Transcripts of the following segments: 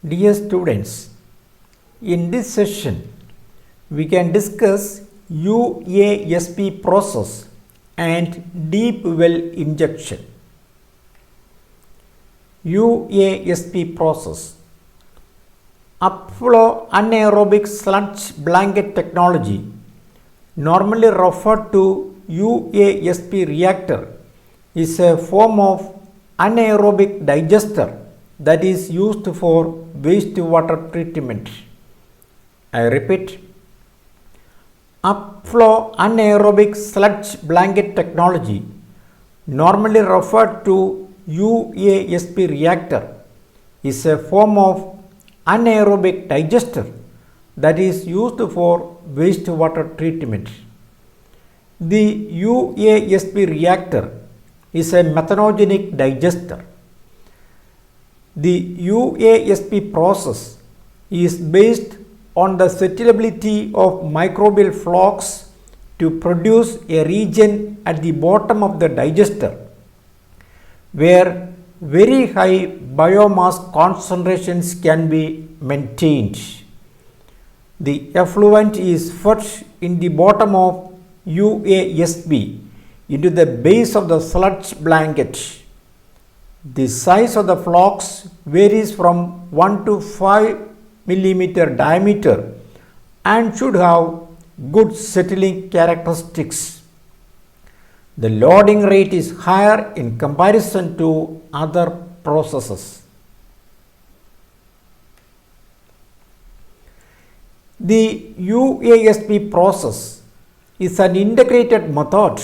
Dear students, in this session we can discuss UASP process and deep well injection. UASP process. Upflow anaerobic sludge blanket technology, normally referred to UASP reactor, is a form of anaerobic digester that is used for wastewater treatment. I repeat, upflow anaerobic sludge blanket technology, normally referred to UASP reactor, is a form of anaerobic digester that is used for wastewater treatment. The UASP reactor is a methanogenic digester. The UASP process is based on the settlability of microbial flocks to produce a region at the bottom of the digester where very high biomass concentrations can be maintained. The effluent is fed in the bottom of UASP into the base of the sludge blanket. The size of the flocks varies from 1 to 5 millimeter diameter and should have good settling characteristics. The loading rate is higher in comparison to other processes. The UASP process is an integrated method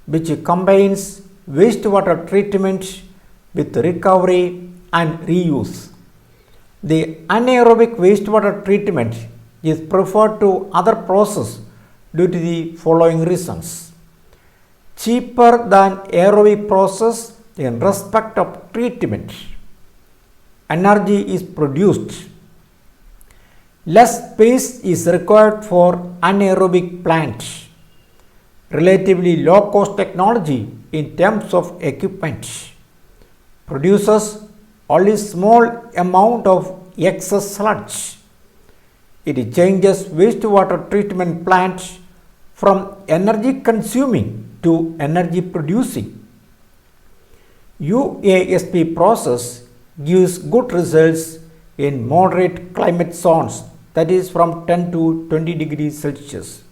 which combines wastewater treatment with recovery and reuse. The anaerobic wastewater treatment is preferred to other processes due to the following reasons: cheaper than aerobic process in respect of treatment, energy is produced, less space is required for anaerobic plant, relatively low cost technology in terms of equipment, produces only small amount of excess sludge. It changes wastewater treatment plants from energy consuming to energy producing. UASP process gives good results in moderate climate zones, that is from 10 to 20 degrees Celsius.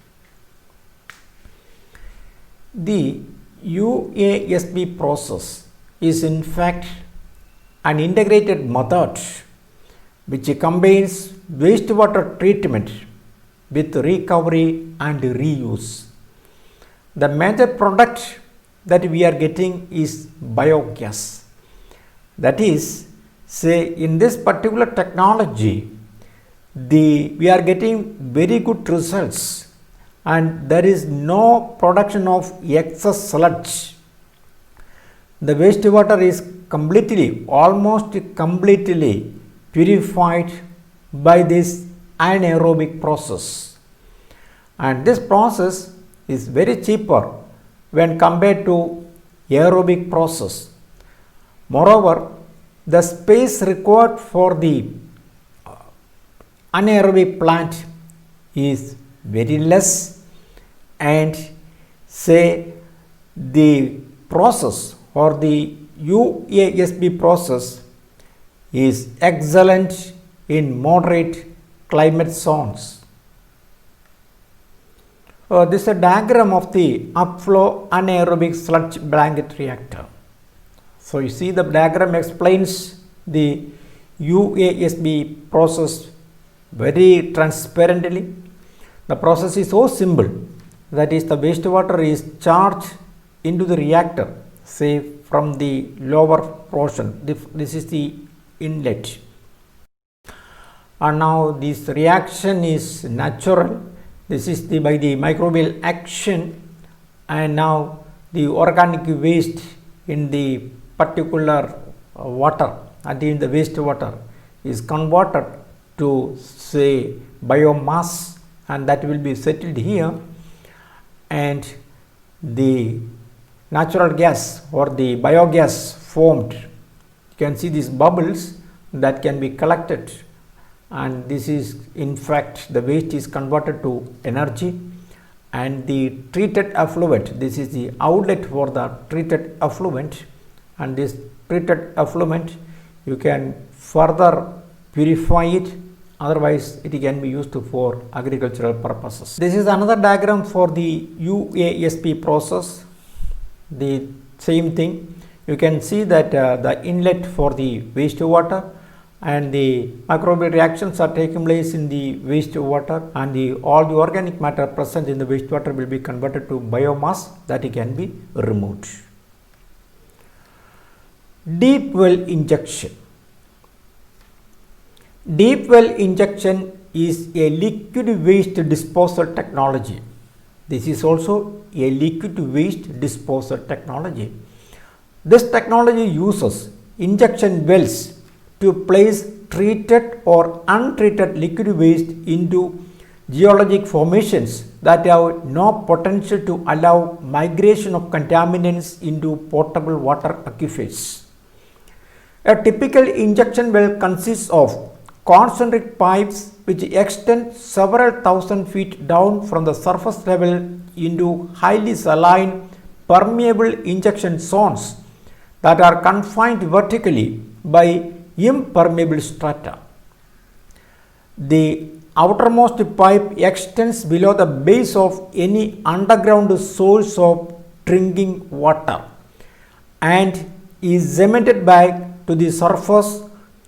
The UASP process is in fact an integrated method which combines wastewater treatment with recovery and reuse. The major product that we are getting is biogas. That is, say in this particular technology, we are getting very good results and there is no production of excess sludge. The wastewater is almost completely purified by this anaerobic process, and this process is very cheaper when compared to aerobic process. Moreover, the space required for the anaerobic plant is very less, and say the process or the UASP process is excellent in moderate climate zones. This is a diagram of the upflow anaerobic sludge blanket reactor. So you see the diagram explains the UASP process very transparently. The process is so simple, that is, the wastewater is charged into the reactor, say from the lower portion. This is the inlet, and now this reaction is natural. This is by the microbial action, and now the organic waste in the particular water and in the wastewater is converted to, say, biomass, and that will be settled here, and the natural gas or the biogas formed. You can see these bubbles. that can be collected, and this is in fact the waste is converted to energy. And the treated effluent, this is the outlet for the treated effluent, and this treated effluent you can further purify it, otherwise it can be used for agricultural purposes. This is another diagram for the UASB process. The same thing, you can see that the inlet for the wastewater and the microbial reactions are taking place in the wastewater, and all the organic matter present in the wastewater will be converted to biomass that it can be removed. Deep well injection. Deep well injection is a liquid waste disposal technology. This is also a liquid waste disposal technology. This technology uses injection wells to place treated or untreated liquid waste into geologic formations that have no potential to allow migration of contaminants into potable water aquifers. A typical injection well consists of concentric pipes which extend several thousand feet down from the surface level into highly saline permeable injection zones that are confined vertically by impermeable strata. The outermost pipe extends below the base of any underground source of drinking water and is cemented back to the surface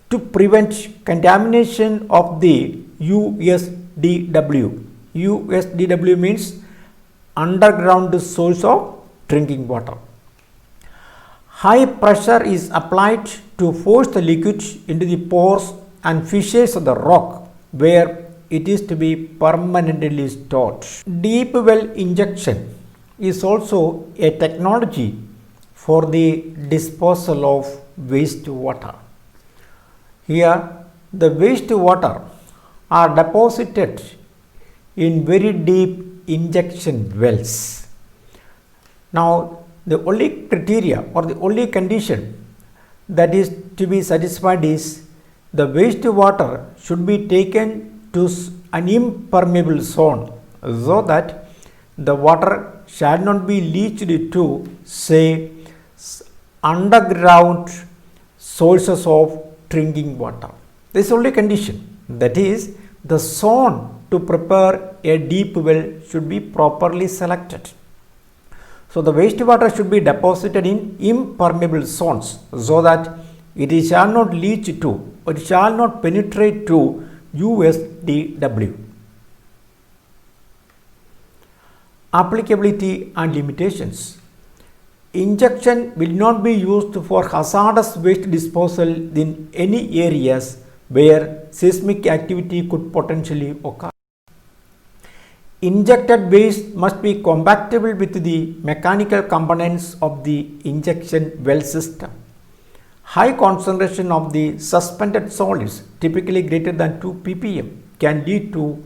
to prevent contamination of the USDW. USDW means underground source of drinking water. High pressure is applied to force the liquid into the pores and fissures of the rock where it is to be permanently stored. Deep well injection is also a technology for the disposal of wastewater. Here the wastewater are deposited in very deep injection wells. Now the only criteria or the only condition that is to be satisfied is the wastewater should be taken to an impermeable zone so that the water shall not be leached to, say, underground sources of drinking water. This is only condition. That is, the zone to prepare a deep well should be properly selected. So the wastewater should be deposited in impermeable zones so that it shall not leach to, or it shall not penetrate to USDW. Applicability and limitations. Injection will not be used for hazardous waste disposal in any areas where seismic activity could potentially occur. Injected waste must be compatible with the mechanical components of the injection well system. High concentration of the suspended solids, typically greater than 2 ppm, can lead to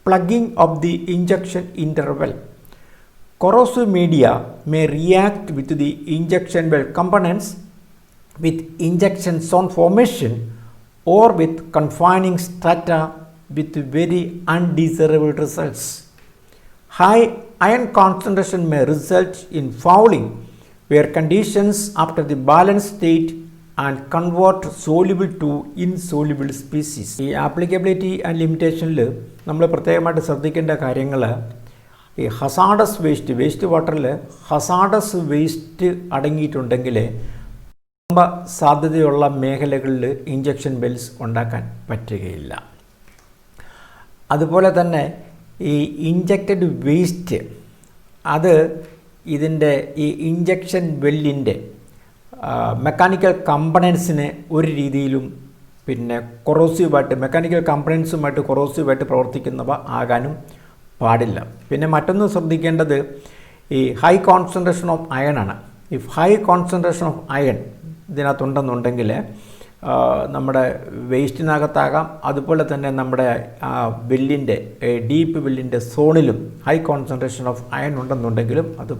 plugging of the injection interval. Corrosive media may react with the injection well components with injection zone formation or with confining strata with very undesirable results. High iron concentration may result in fouling where conditions after the balanced state and convert soluble to insoluble species. The applicability and limitation നമ്മൾ പ്രത്യേകമായിട്ട് ശ്രദ്ധിക്കേണ്ട കാര്യങ്ങൾ ഈ hazardous waste വാട്ടറിൽ hazardous waste അടങ്ങിയിട്ടുണ്ടെങ്കിൽ സാധ്യതയുള്ള മേഖലകളിൽ injection Wells ഉണ്ടാക്കാൻ പറ്റുകയില്ല. അതുപോലെ തന്നെ ഈ ഇഞ്ചക്റ്റഡ് വേസ്റ്റ് അത് ഇതിൻ്റെ ഈ ഇഞ്ചക്ഷൻ വെല്ലിൻ്റെ മെക്കാനിക്കൽ കമ്പണൻസിനെ ഒരു രീതിയിലും പിന്നെ കൊറോസീവായിട്ട് മെക്കാനിക്കൽ കമ്പണൻസുമായിട്ട് കൊറോസീവായിട്ട് പ്രവർത്തിക്കുന്നവ ആകാനും പാടില്ല. പിന്നെ മറ്റൊന്ന് ശ്രദ്ധിക്കേണ്ടത് ഈ ഹൈ കോൺസെൻട്രേഷൻ ഓഫ് അയൺ ആണ്. If high concentration of iron ഇതിനകത്തുണ്ടെന്നുണ്ടെങ്കിൽ നമ്മുടെ വേസ്റ്റിനകത്താകാം, അതുപോലെ തന്നെ നമ്മുടെ വെല്ലിൻ്റെ ഡീപ്പ് വെല്ലിൻ്റെ സോണിലും ഹൈ കോൺസെൻട്രേഷൻ ഓഫ് അയൺ ഉണ്ടെന്നുണ്ടെങ്കിലും അത്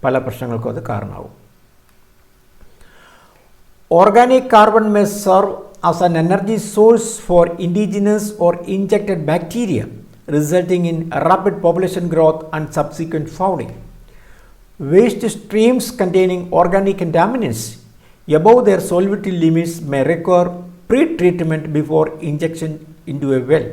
പല പ്രശ്നങ്ങൾക്കും അത് കാരണമാകും. Organic carbon may serve as an energy source for indigenous or injected bacteria, resulting in rapid population growth and subsequent fouling. Waste streams containing organic contaminants above their solubility limits may require pre-treatment before injection into a well.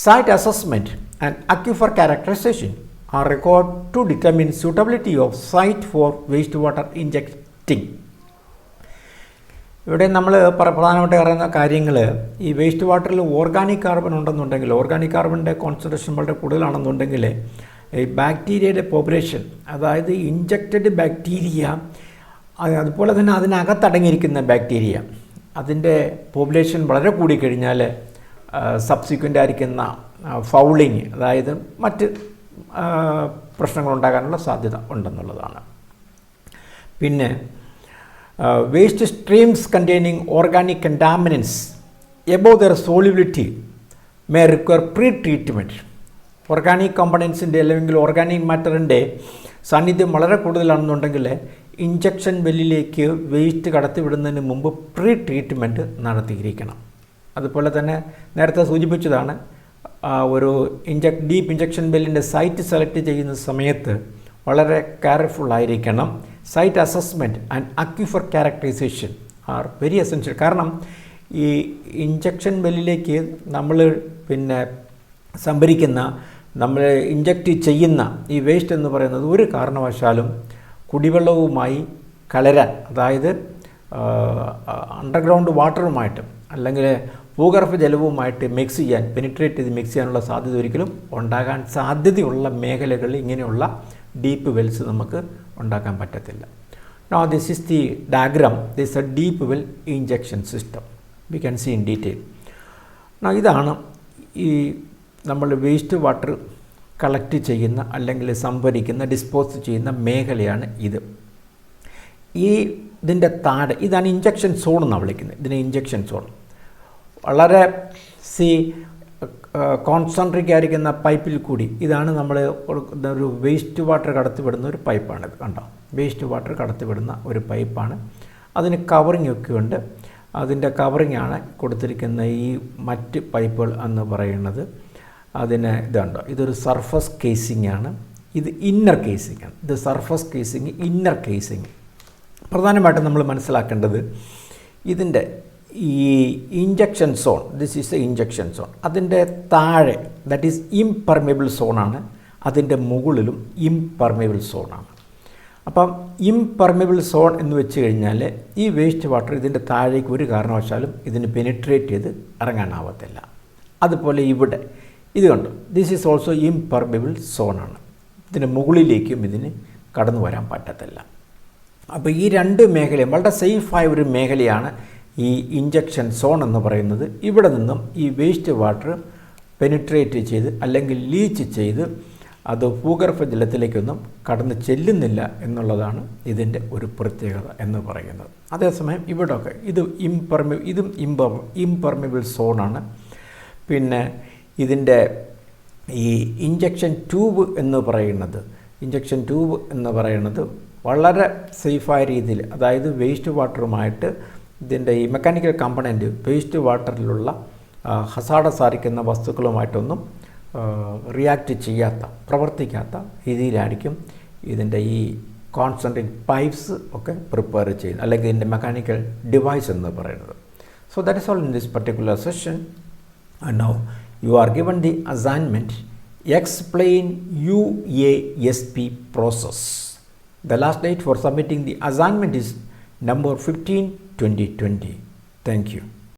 Site assessment and aquifer characterization are required to determine suitability of site for wastewater injecting. ഇവിടെ നമ്മൾ പ്രധാനമായിട്ട് പറയുന്ന കാര്യങ്ങൾ ഈ waste വാട്ടറിൽ organic carbon ഉണ്ടെന്നുണ്ടെങ്കിൽ, organic കാർബണിൻ്റെ concentration വളരെ കൂടുതലാണെന്നുണ്ടെങ്കിൽ ഈ ബാക്ടീരിയയുടെ പോപ്പുലേഷൻ, അതായത് ഇൻജക്റ്റഡ് ബാക്ടീരിയ, അതുപോലെ തന്നെ അതിനകത്തടങ്ങിയിരിക്കുന്ന ബാക്ടീരിയ, അതിൻ്റെ പോപ്പുലേഷൻ വളരെ കൂടിക്കഴിഞ്ഞാൽ സബ്സിക്വൻ്റ് ആയിരിക്കുന്ന ഫൗളിങ്, അതായത് മറ്റ് പ്രശ്നങ്ങളുണ്ടാകാനുള്ള സാധ്യത ഉണ്ടെന്നുള്ളതാണ്. പിന്നെ waste streams containing organic contaminants above their solubility may require pre treatment. Organic കമ്പണൻസിൻ്റെ അല്ലെങ്കിൽ ഓർഗാനിക് മാറ്ററിൻ്റെ സാന്നിധ്യം വളരെ കൂടുതലാണെന്നുണ്ടെങ്കിൽ ഇഞ്ചക്ഷൻ വെല്ലിലേക്ക് വേസ്റ്റ് കടത്തിവിടുന്നതിന് മുമ്പ് പ്രീ ട്രീറ്റ്മെൻറ്റ് നടത്തിയിരിക്കണം. അതുപോലെ തന്നെ നേരത്തെ സൂചിപ്പിച്ചതാണ്, ഒരു ഡീപ്പ് ഇഞ്ചക്ഷൻ വെല്ലിൻ്റെ സൈറ്റ് സെലക്ട് ചെയ്യുന്ന സമയത്ത് വളരെ കെയർഫുള്ളായിരിക്കണം. Site assessment and aquifer characterization are very essential. കാരണം ഈ ഇഞ്ചക്ഷൻ വെല്ലിലേക്ക് നമ്മൾ സംഭരിക്കുന്ന, നമ്മൾ ഇഞ്ചക്റ്റ് ചെയ്യുന്ന ഈ വേസ്റ്റ് എന്ന് പറയുന്നത് ഒരു കാരണവശാലും കുടിവെള്ളവുമായി കലരാൻ, അതായത് അണ്ടർഗ്രൗണ്ട് വാട്ടറുമായിട്ട് അല്ലെങ്കിൽ ഭൂഗർഭ ജലവുമായിട്ട് മിക്സ് ചെയ്യാൻ, പെനിട്രേറ്റ് ചെയ്ത് മിക്സ് ചെയ്യാനുള്ള സാധ്യത ഒരിക്കലും ഉണ്ടാകാൻ സാധ്യതയുള്ള മേഖലകളിൽ ഇങ്ങനെയുള്ള ഡീപ്പ് വെൽസ് നമുക്ക് ഉണ്ടാക്കാൻ പറ്റത്തില്ല. Now this is the diagram. This is a deep well injection system. We can see in detail. Now ഇതാണ് ഈ നമ്മൾ വേസ്റ്റ് വാട്ടർ കളക്ട് ചെയ്യുന്ന അല്ലെങ്കിൽ സംഭരിക്കുന്ന, ഡിസ്പോസ് ചെയ്യുന്ന മേഖലയാണ് ഇത്. ഇതിൻ്റെ താഴെ ഇതാണ് ഇഞ്ചക്ഷൻ സോൺ എന്നാണ് വിളിക്കുന്നത്. ഇതിനെ ഇഞ്ചക്ഷൻ സോൺ. വളരെ കോൺസെൻട്രിക് ആയിരിക്കുന്ന പൈപ്പിൽ കൂടി, ഇതാണ് നമ്മൾ ഒരു വേസ്റ്റ് വാട്ടർ കടത്തിവിടുന്ന ഒരു പൈപ്പാണിത്. കണ്ടോ, വേസ്റ്റ് വാട്ടർ കടത്തിവിടുന്ന ഒരു പൈപ്പാണ്. അതിന് കവറിങ് ഒക്കെ ഉണ്ട്. അതിൻ്റെ കവറിങ്ങാണ് കൊടുത്തിരിക്കുന്ന ഈ മറ്റ് പൈപ്പുകൾ എന്ന് പറയുന്നത്. അതിന് ഇതുണ്ടോ, ഇതൊരു സർഫസ് കേസിംഗ് ആണ്, ഇത് ഇന്നർ കേസിംഗ് ആണ്. ഇത് സർഫസ് കേസിംഗ്, ഇന്നർ കേസിംഗ്. പ്രധാനമായിട്ടും നമ്മൾ മനസ്സിലാക്കേണ്ടത് ഇതിൻ്റെ ഈ injection zone, this is A injection zone, അതിൻ്റെ താഴെ ദാറ്റ് ഈസ് ഇംപെർമിബിൾ സോണാണ്, അതിൻ്റെ മുകളിലും ഇംപെർമിബിൾ സോണാണ്. അപ്പം ഇംപെർമിബിൾ സോൺ എന്ന് വെച്ച് കഴിഞ്ഞാൽ ഈ വേസ്റ്റ് വാട്ടർ ഇതിൻ്റെ താഴേക്ക് ഒരു കാരണവശാലും ഇതിന് പെനിട്രേറ്റ് ചെയ്ത് ഇറങ്ങാനാവത്തില്ല. അതുപോലെ ഇവിടെ ഇത് കണ്ടു, ദിസ് ഈസ് ഓൾസോ ഇംപെർമിബിൾ സോണാണ്. ഇതിന് മുകളിലേക്കും ഇതിന് കടന്നു വരാൻ പറ്റത്തില്ല. അപ്പോൾ ഈ രണ്ട് മേഖലയും വളരെ സേഫായ ഒരു മേഖലയാണ് ഈ ഇഞ്ചക്ഷൻ സോൺ എന്ന് പറയുന്നത്. ഇവിടെ നിന്നും ഈ വേസ്റ്റ് വാട്ടർ പെനിട്രേറ്റ് ചെയ്ത് അല്ലെങ്കിൽ ലീച്ച് ചെയ്ത് അത് ഭൂഗർഭ ജലത്തിലേക്കൊന്നും കടന്ന് ചെല്ലുന്നില്ല എന്നുള്ളതാണ് ഇതിൻ്റെ ഒരു പ്രത്യേകത എന്ന് പറയുന്നത്. അതേസമയം ഇവിടെയൊക്കെ ഇതും ഇംപെർമിബിൾ സോണാണ്. പിന്നെ ഇതിൻ്റെ ഈ ഇഞ്ചക്ഷൻ ട്യൂബ് എന്ന് പറയുന്നത് വളരെ സേഫായ രീതിയിൽ, അതായത് വേസ്റ്റ് വാട്ടറുമായിട്ട് ഇതിൻ്റെ ഈ മെക്കാനിക്കൽ കമ്പണൻറ്റ് വേസ്റ്റ് വാട്ടറിലുള്ള ഹസാഡസ് ആയിരിക്കുന്ന വസ്തുക്കളുമായിട്ടൊന്നും റിയാക്റ്റ് ചെയ്യാത്ത, പ്രവർത്തിക്കാത്ത രീതിയിലായിരിക്കും ഇതിൻ്റെ ഈ കോൺസെൻട്രേറ്റ് പൈപ്സ് ഒക്കെ പ്രിപ്പയർ ചെയ്യുന്നത്, അല്ലെങ്കിൽ ഇതിൻ്റെ മെക്കാനിക്കൽ ഡിവൈസ് എന്ന് പറയുന്നത്. So that is all in this particular session. And now you are given the assignment, explain UASP process. The last date for submitting the assignment is November 15, 2020. Thank you.